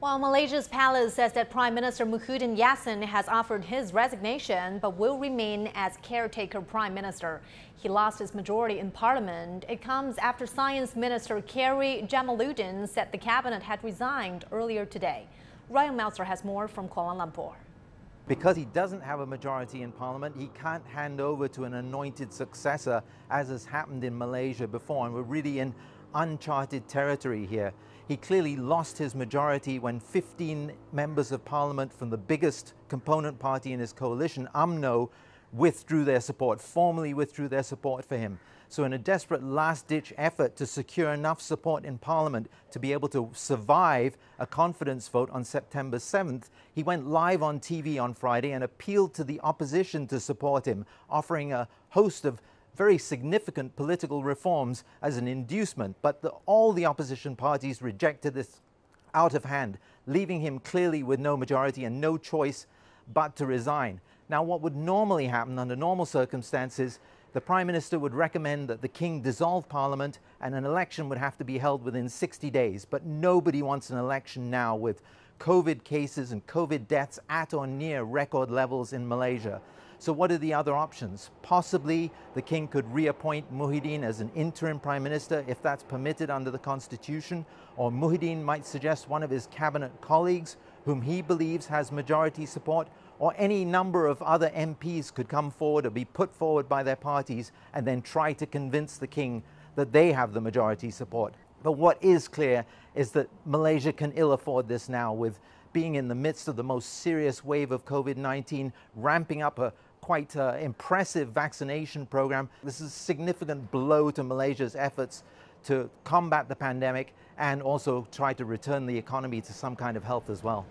While Malaysia's palace says that Prime Minister Muhyiddin Yassin has offered his resignation but will remain as caretaker Prime Minister. He lost his majority in Parliament. It comes after Science Minister Kerry Jamaluddin said the cabinet had resigned earlier today. Ryan Meltzer has more from Kuala Lumpur. Because he doesn't have a majority in Parliament, he can't hand over to an anointed successor, as has happened in Malaysia before, and we're really in uncharted territory here. He clearly lost his majority when 15 members of Parliament from the biggest component party in his coalition, UMNO, withdrew their support, formally withdrew their support for him. So in a desperate last-ditch effort to secure enough support in Parliament to be able to survive a confidence vote on September 7th, he went live on TV on Friday and appealed to the opposition to support him, offering a host of very significant political reforms as an inducement. But all the opposition parties rejected this out of hand, leaving him clearly with no majority and no choice but to resign. Now, what would normally happen under normal circumstances, the Prime Minister would recommend that the King dissolve Parliament and an election would have to be held within 60 days. But nobody wants an election now with COVID cases and COVID deaths at or near record levels in Malaysia. So what are the other options? Possibly the King could reappoint Muhyiddin as an interim Prime Minister if that's permitted under the Constitution, or Muhyiddin might suggest one of his cabinet colleagues whom he believes has majority support, or any number of other MPs could come forward or be put forward by their parties and then try to convince the King that they have the majority support. But what is clear is that Malaysia can ill afford this now, with being in the midst of the most serious wave of COVID-19, ramping up a quite impressive vaccination program. This is a significant blow to Malaysia's efforts to combat the pandemic and also try to return the economy to some kind of health as well.